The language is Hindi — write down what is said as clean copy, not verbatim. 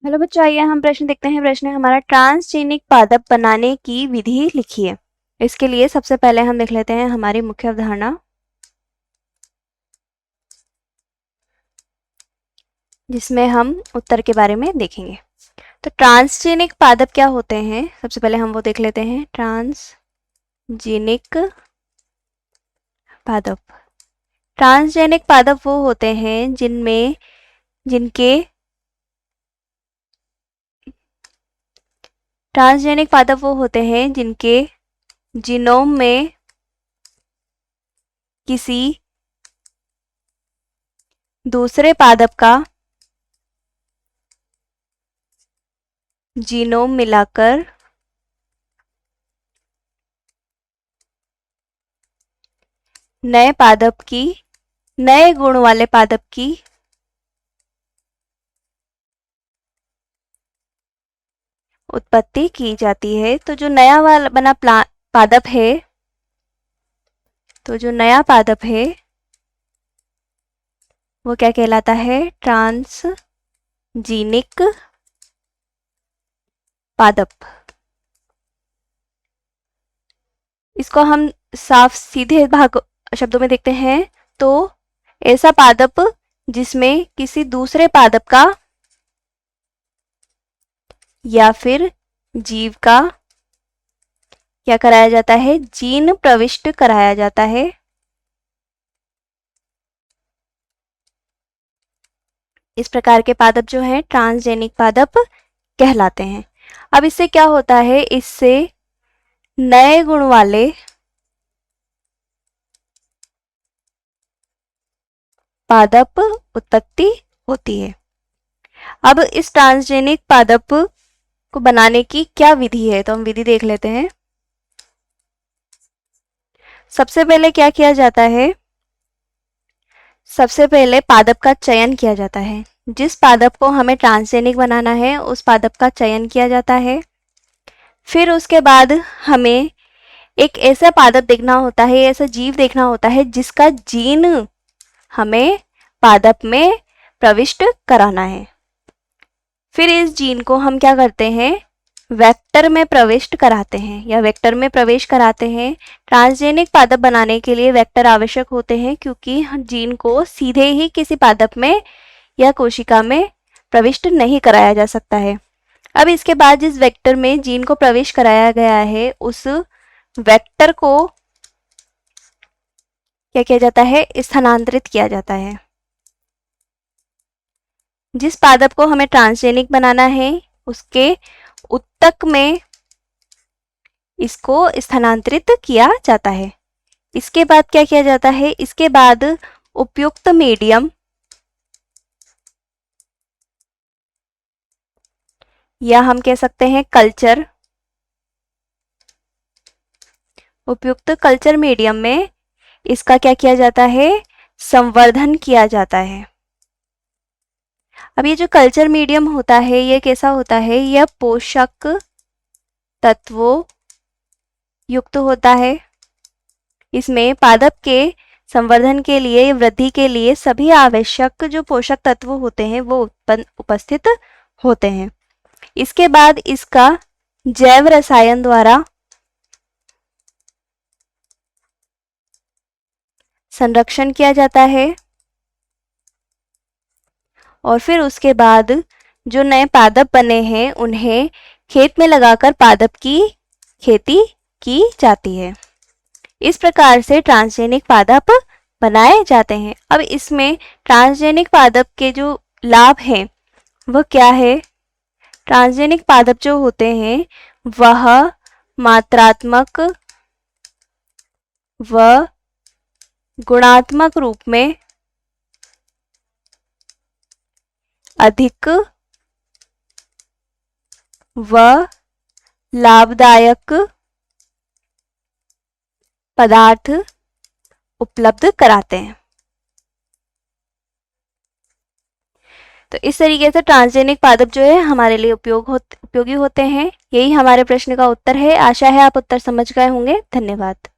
हेलो बच्चों, आइए हम प्रश्न देखते हैं। प्रश्न है हमारा, ट्रांसजेनिक पादप बनाने की विधि लिखिए। इसके लिए सबसे पहले हम देख लेते हैं हमारी मुख्य अवधारणा, जिसमें हम उत्तर के बारे में देखेंगे। तो ट्रांसजेनिक पादप क्या होते हैं, सबसे पहले हम वो देख लेते हैं। ट्रांसजेनिक पादप, ट्रांसजेनिक पादप वो होते हैं जिनके ट्रांसजेनिक पादप वो होते हैं जिनके जीनोम में किसी दूसरे पादप का जीनोम मिलाकर नए गुण वाले पादप की उत्पत्ति की जाती है। तो जो नया वाला बना पादप है, तो जो नया पादप है वो क्या कहलाता है? ट्रांसजीनिक पादप। इसको हम साफ सीधे भाग शब्दों में देखते हैं तो ऐसा पादप जिसमें किसी दूसरे पादप का या फिर जीव का क्या कराया जाता है? जीन प्रविष्ट कराया जाता है। इस प्रकार के पादप जो हैं ट्रांसजेनिक पादप कहलाते हैं। अब इससे क्या होता है? इससे नए गुण वाले पादप उत्पत्ति होती है। अब इस ट्रांसजेनिक पादप को बनाने की क्या विधि है, तो हम विधि देख लेते हैं। सबसे पहले क्या किया जाता है? सबसे पहले पादप का चयन किया जाता है। जिस पादप को हमें ट्रांसजेनिक बनाना है उस पादप का चयन किया जाता है। फिर उसके बाद हमें एक ऐसा पादप देखना होता है, ऐसा जीव देखना होता है जिसका जीन हमें पादप में प्रविष्ट कराना है। फिर इस जीन को हम क्या करते हैं? वेक्टर में प्रविष्ट कराते हैं या वेक्टर में प्रवेश कराते हैं। ट्रांसजेनिक पादप बनाने के लिए वेक्टर आवश्यक होते हैं, क्योंकि जीन को सीधे ही किसी पादप में या कोशिका में प्रविष्ट नहीं कराया जा सकता है। अब इसके बाद जिस वेक्टर में जीन को प्रवेश कराया गया है उस वेक्टर को क्या किया जाता है? स्थानांतरित किया जाता है। जिस पादप को हमें ट्रांसजेनिक बनाना है उसके उत्तक में इसको स्थानांतरित किया जाता है। इसके बाद क्या किया जाता है? इसके बाद उपयुक्त मीडियम या हम कह सकते हैं कल्चर, उपयुक्त कल्चर मीडियम में इसका क्या किया जाता है? संवर्धन किया जाता है। अब ये जो कल्चर मीडियम होता है ये कैसा होता है? यह पोषक तत्वों युक्त होता है। इसमें पादप के संवर्धन के लिए, वृद्धि के लिए सभी आवश्यक जो पोषक तत्व होते हैं वो उपस्थित होते हैं। इसके बाद इसका जैव रसायन द्वारा संरक्षण किया जाता है और फिर उसके बाद जो नए पादप बने हैं उन्हें खेत में लगाकर पादप की खेती की जाती है। इस प्रकार से ट्रांसजेनिक पादप बनाए जाते हैं। अब इसमें ट्रांसजेनिक पादप के जो लाभ हैं वह क्या है? ट्रांसजेनिक पादप जो होते हैं वह मात्रात्मक व गुणात्मक रूप में अधिक व लाभदायक पदार्थ उपलब्ध कराते हैं। तो इस तरीके से ट्रांसजेनिक पादप जो है हमारे लिए उपयोगी होते हैं। यही हमारे प्रश्न का उत्तर है। आशा है आप उत्तर समझ गए होंगे। धन्यवाद।